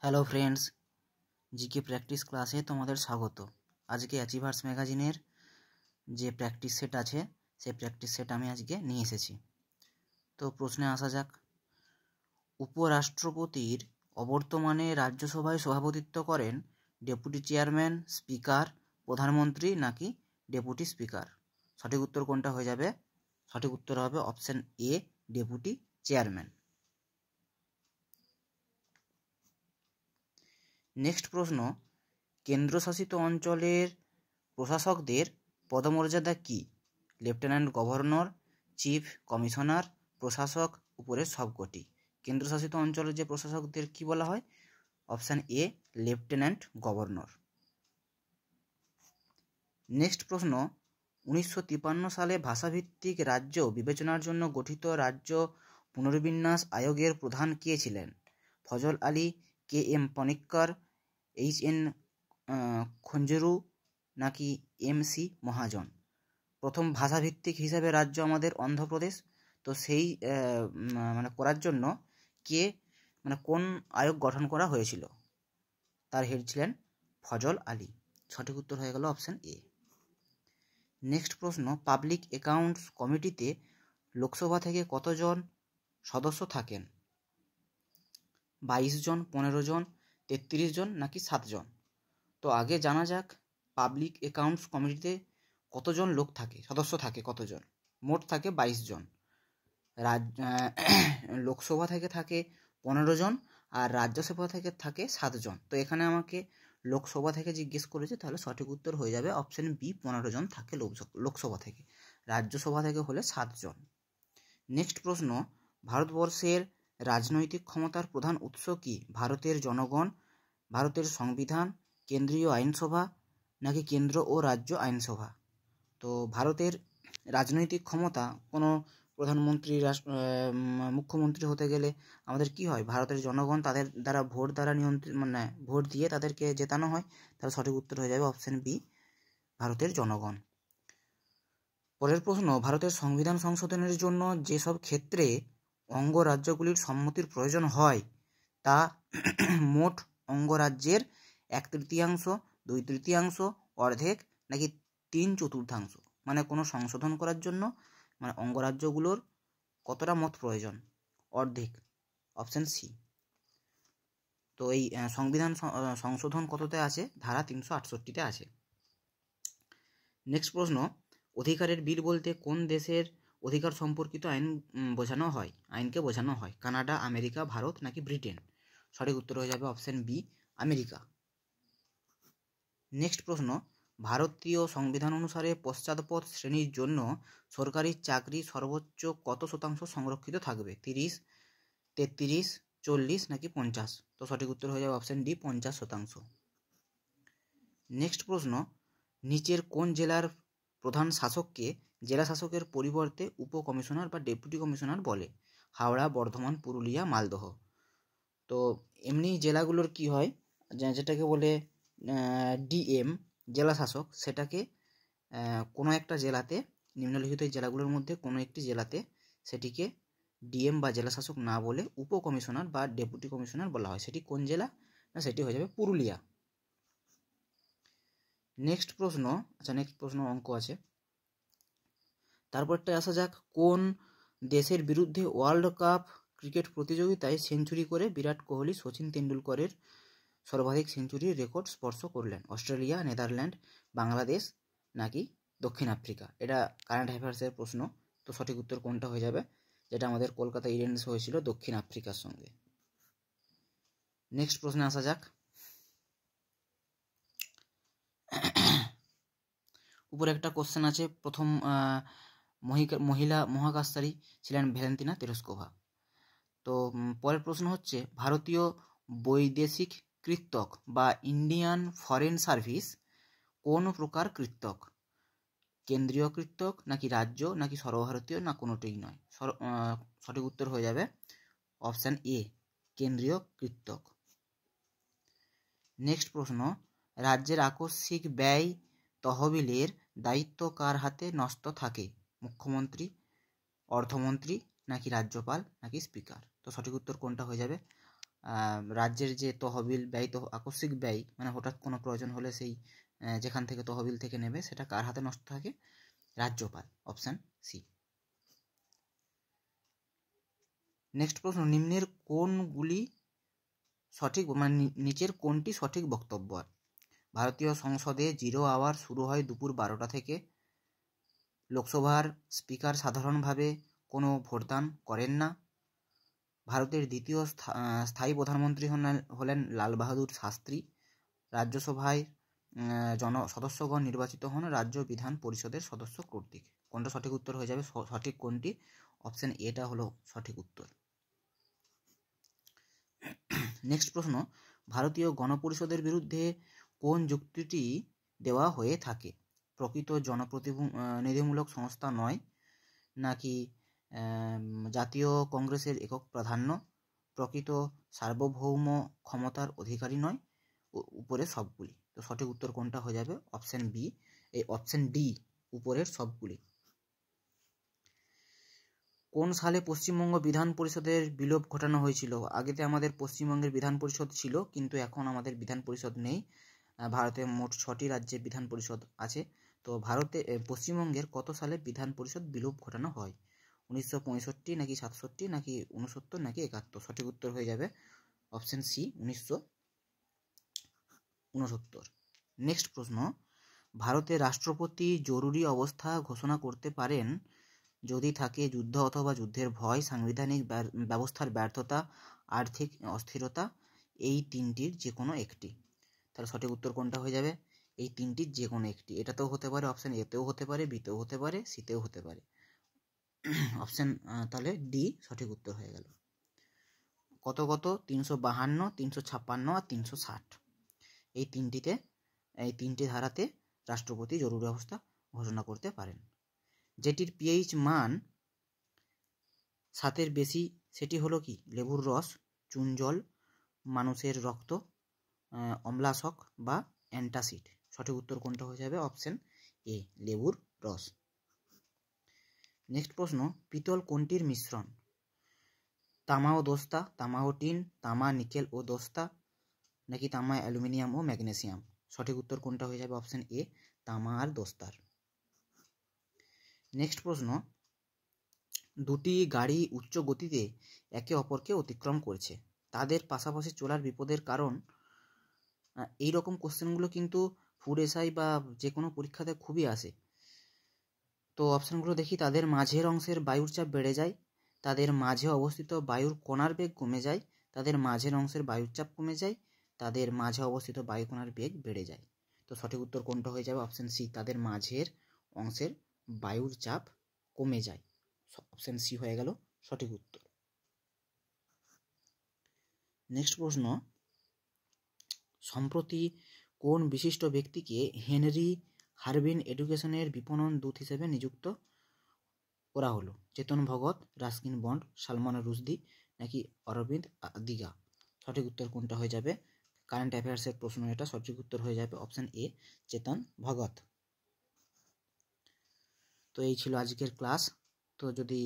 Hello friends, GK practice ক্লাসে তোমাদের স্বাগত। আজকে অ্যাচিভার্স ম্যাগাজিনের যে প্র্যাকটিস সেট আছে সেই প্র্যাকটিস সেট আমি আজকে নিয়ে এসেছি। তো প্রশ্নে আসা যাক। উপরাষ্ট্রপতির অবর্তমানে রাজ্যসভায় সভাপতিত্ব করেন ডেপুটি চেয়ারম্যান, স্পিকার, প্রধানমন্ত্রী নাকি ডেপুটি স্পিকার? সঠিক উত্তর কোনটা হয়ে যাবে? সঠিক উত্তর হবে option A, deputy chairman. Next প্রশ্ন, কেন্দ্রশাসিত অঞ্চলের প্রশাসকদের পদমর্যাদা কি? লেফটেন্যান্ট গভর্নর, চিফ কমিশনার, প্রশাসক, উপরের সবকটি। কেন্দ্রশাসিত অঞ্চলের যে প্রশাসকদের কি বলা হয়? Option A, lieutenant governor. Next প্রশ্ন, 1953 সালে ভাষাভিত্তিক রাজ্য বিবেচনার জন্য গঠিত রাজ্য পুনর্বিন্যাস আয়োগের প্রধান কে ছিলেন? Fazal Ali, K M Panikkar, H N Kunzru নাকি এম সি মহাজন? প্রথম ভাষাভিত্তিক হিসাবে রাজ্য আমাদের অন্ধ্রপ্রদেশ। তো সেই করার জন্য কোন আয়োগ গঠন করা হয়েছিল? তার হেড ছিলেন ফজল আলী। সঠিক উত্তর হয়ে গেল অপশন এ। নেক্সট প্রশ্ন, পাবলিক অ্যাকাউন্টস কমিটিতে লোকসভা থেকে কতজন সদস্য থাকেন? 22 জন, 15 জন, 33 জন নাকি 7 জন? তো আগে জানা যাক পাবলিক অ্যাকাউন্টস কমিটিতে কতজন লোক থাকে, সদস্য থাকে কতজন? মোট থাকে 22 জন। লোকসভা থেকে থাকে 15 জন আর রাজ্যসভা থেকে থাকে 7 জন। তো এখানে আমাকে লোকসভা থেকে জিজ্ঞেস করেছে, তাহলে সঠিক উত্তর হয়ে যাবে অপশন বি, 15 জন থাকে লোকসভা থেকে। রাজ্যসভা থেকে হলে 7 জন। নেক্সট প্রশ্ন, ভারতবর্ষের রাজনৈতিক ক্ষমতার প্রধান উৎস কি? ভারতের জনগণ, ভারতের সংবিধান, কেন্দ্রীয় আইনসভা নাকি কেন্দ্র ও রাজ্য আইনসভা? তো ভারতের রাজনৈতিক ক্ষমতা, কোনো প্রধানমন্ত্রী, মুখ্যমন্ত্রী হতে গেলে আমাদের কি হয়? ভারতের জনগণ তাদের দ্বারা ভোট দ্বারা ভোট দিয়ে তাদেরকে জেতানো হয়। তাহলে সঠিক উত্তর হয়ে যাবে অপশন বি, ভারতের জনগণ। পরের প্রশ্ন, ভারতের সংবিধান সংশোধনের জন্য যেসব ক্ষেত্রে অঙ্গরাজ্যগুলির সম্মতির প্রয়োজন হয় তা মোট অঙ্গরাজ্যের 1/3, 2/3, অর্ধেক নাকি 3/4? মানে কোনো সংশোধন করার জন্য অঙ্গরাজ্যগুলোর কতটা মত প্রয়োজন? অর্ধেক, অপশন সি। তো এই সংবিধান সংশোধন কততে আছে? ধারা 368-তে আছে। নেক্সট প্রশ্ন, অধিকারের বিল বলতে কোন দেশের অধিকার সম্পর্কিত আইন বোঝানো হয়? আইনকে বোঝানো হয়। কানাডা, আমেরিকা, ভারত নাকি ব্রিটেন? সঠিক উত্তর হয়ে যাবে অপশন বি, আমেরিকা। নেক্সট প্রশ্ন, ভারতীয় সংবিধান অনুসারে পশ্চাৎপদ শ্রেণীর জন্য সরকারি চাকরি সর্বোচ্চ কত শতাংশ সংরক্ষিত থাকবে? 30, 33, 40 নাকি 50? তো সঠিক উত্তর হয়ে যাবে অপশন ডি, 50%। নেক্সট প্রশ্ন, নিচের কোন জেলার প্রধান শাসককে জেলা শাসকের পরিবর্তে উপকমিশনার বা ডেপুটি কমিশনার বলে? হাওড়া, বর্ধমান, পুরুলিয়া, মালদহ। তো এমনি জেলাগুলোর কি হয়, যেটাকে বলে ডিএম, জেলা শাসক, সেটাকে কোনো একটা জেলাতে, নিম্নলিখিত এই জেলাগুলোর মধ্যে কোনো একটি জেলাতে সেটিকে ডিএম বা জেলা শাসক না বলে উপকমিশনার বা ডেপুটি কমিশনার বলা হয়। সেটি কোন জেলা? না, সেটি হয়ে যাবে পুরুলিয়া। নেক্সট প্রশ্ন অঙ্ক আছে। তারপরটা আসা যাক, কোন দেশের বিরুদ্ধে ওয়ার্ল্ড কাপ ক্রিকেট প্রতিযোগিতায় সেঞ্চুরি করে বিরাট কোহলি সচিন তেন্ডুলকরের সর্বাধিক সেঞ্চুরির রেকর্ড স্পর্শ করলেন? অস্ট্রেলিয়া, নেদারল্যান্ড, বাংলাদেশ নাকি দক্ষিণ আফ্রিকা? এটা কারেন্ট অ্যাফেয়ার্সের প্রশ্ন। তো সঠিক উত্তর কোনটা হয়ে যাবে? যেটা আমাদের কলকাতা ইডেন্স হয়েছিল দক্ষিণ আফ্রিকার সঙ্গে। নেক্সট প্রশ্নে আসা যাক। উপরে একটা কোশ্চেন আছে, প্রথম মহিলা মহাকাশচারী ছিলেন ভ্যালেন্তিনা তেরেস্কোভা। তো পরের প্রশ্ন হচ্ছে, ভারতীয় বৈদেশিক কৃত্যক বা ইন্ডিয়ান ফরেন সার্ভিস কোন প্রকার কৃত্যক? কেন্দ্রীয় কৃত্যক নাকি রাজ্য নাকি সর্বভারতীয় না কোনোটিই নয়? সঠিক উত্তর হয়ে যাবে অপশান এ, কেন্দ্রীয় কৃত্যক। নেক্সট প্রশ্ন, রাজ্যের আকস্মিক ব্যয় তহবিলের দায়িত্ব কার হাতে ন্যস্ত থাকে? মুখ্যমন্ত্রী, অর্থমন্ত্রী নাকি রাজ্যপাল নাকি স্পিকার? তো সঠিক উত্তর কোনটা হয়ে যাবে? রাজ্যের যে তহবিল ব্যয়, আকস্মিক ব্যয়, মানে হঠাৎ কোনো প্রয়োজন হলে সেই যেখান থেকে তহবিল থেকে নেবে সেটা কার হাতে নষ্ট থাকে? রাজ্যপাল, অপশান সি। নেক্সট প্রশ্ন, নিম্নের কোনগুলি সঠিক, মানে নিচের কোনটি সঠিক বক্তব্য? ভারতীয় সংসদে 0 আওয়ার শুরু হয় দুপুর 12টা থেকে। লোকসভার স্পিকার সাধারণভাবে কোনো ভোটদান করেন না। ভারতের দ্বিতীয় স্থায়ী প্রধানমন্ত্রী হলেন লাল বাহাদুর শাস্ত্রী। রাজ্যসভায় সদস্যগণ নির্বাচিত হন রাজ্য বিধান পরিষদের সদস্য কর্তৃক। কোনটা সঠিক উত্তর হয়ে যাবে? সঠিক কোনটি? অপশান এটা হলো সঠিক উত্তর। নেক্সট প্রশ্ন, ভারতীয় গণপরিষদের বিরুদ্ধে কোন যুক্তিটি দেওয়া হয়ে থাকে? প্রকৃত জনপ্রতিনিধিমূলক সংস্থা নয়, নাকি জাতীয় কংগ্রেসের একক প্রাধান্য, প্রকৃত সার্বভৌম ক্ষমতার অধিকারী নয়, উপরের সবগুলি। তো সঠিক উত্তর কোনটা হয়ে যাবে? অপশান বি, অপশান ডি, উপরের সবগুলি। কোন সালে পশ্চিমবঙ্গ বিধান পরিষদের বিলোপ ঘটানো হয়েছিল? আগেতে আমাদের পশ্চিমবঙ্গের বিধান পরিষদ ছিল, কিন্তু এখন আমাদের বিধান পরিষদ নেই। ভারতে মোট 6টি রাজ্যে বিধান পরিষদ আছে। তো পশ্চিমবঙ্গের কত সালে বিধান পরিষদ বিলোপ ঘটানো হয়? 1965, নাকি 67, নাকি 69, নাকি 71? সঠিক উত্তর হয়ে যাবে অপশান সি, 1969। নেক্সট প্রশ্ন, ভারতের রাষ্ট্রপতি জরুরি অবস্থা ঘোষণা করতে পারেন যদি থাকে যুদ্ধ অথবা যুদ্ধের ভয়, সাংবিধানিক ব্যবস্থার ব্যর্থতা, আর্থিক অস্থিরতা, এই তিনটির যে কোনো একটি। তাহলে সঠিক উত্তর কোনটা হয়ে যাবে? এই তিনটির যে কোনো একটি। এটাতেও হতে পারে, অপশান এতেও হতে পারে, বিতেও হতে পারে, সিতেও হতে পারে। অপশান তাহলে ডি সঠিক উত্তর হয়ে গেল। কত 352, 356 আর 360, এই তিনটি ধারাতে রাষ্ট্রপতি জরুরি অবস্থা ঘোষণা করতে পারেন। যেটির পিএইচ মান 7-এর বেশি সেটি হলো কি? লেবুর রস, চুন জল, মানুষের রক্ত, অম্লাশক বা অ্যান্টাসিড। সঠিক উত্তর কোনটা হয়ে যাবে? অপশান এ, লেবুর রস। নেক্সট প্রশ্ন, পিতল কোনটির মিশ্রণ? তামা ও দস্তা, তামা ও টিন, তামা নিকেল ও দস্তা, নাকি তামা অ্যালুমিনিয়াম ও ম্যাগনেসিয়াম? সঠিক উত্তর কোনটা হয়ে যাবে? অপশান এ, তামা আর দস্তার। নেক্সট প্রশ্ন, দুটি গাড়ি উচ্চ গতিতে একে অপরকে অতিক্রম করছে, তাদের পাশাপাশি চলার বিপদের কারণ? এই রকম কোশ্চেনগুলো কিন্তু ফুড এসআই বা যে কোনো পরীক্ষাতে খুবই আসে। তো অপশানগুলো দেখি, তাদের মাঝের অংশের বায়ুর চাপ বেড়ে যায়, তাদের মাঝে অবস্থিত বায়ুর কণার বেগ কমে যায়, তাদের মাঝের অংশের বায়ুর চাপ কমে যায়, তাদের মাঝে অবস্থিত বায়ুকণার বেগ বেড়ে যায়। তো সঠিক উত্তর কোনটা হয়ে যাবে? অপশান সি, তাদের মাঝের অংশের বায়ুর চাপ কমে যায়। অপশান সি হয়ে গেল সঠিক উত্তর। নেক্সট প্রশ্ন, সম্প্রতি কোন বিশিষ্ট ব্যক্তিকে হেনরি হারবিন এডুকেশনের বিপণন দূত হিসেবে নিযুক্ত করা হলো? চেতন ভগত, রাস্কিন বন্ড, সালমান রুশদি, নাকি অরবিন্দ দিঘা? সঠিক উত্তর কোনটা হয়ে যাবে? কারেন্ট অ্যাফেয়ার্সের প্রশ্ন এটা। সঠিক উত্তর হয়ে যাবে অপশান এ, চেতন ভগত। তো এই ছিল আজকের ক্লাস। তো যদি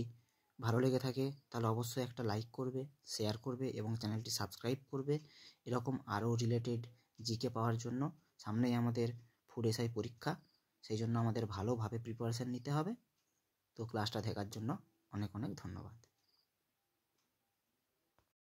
ভালো লেগে থাকে তাহলে অবশ্যই একটা লাইক করবে, শেয়ার করবে এবং চ্যানেলটি সাবস্ক্রাইব করবে এরকম আরও রিলেটেড জিকে পাওয়ার জন্য। সামনেই আমাদের ফুড এসআই পরীক্ষা, সেই জন্য আমাদের ভালোভাবে প্রিপারেশান নিতে হবে। তো ক্লাসটা দেখার জন্য অনেক অনেক ধন্যবাদ।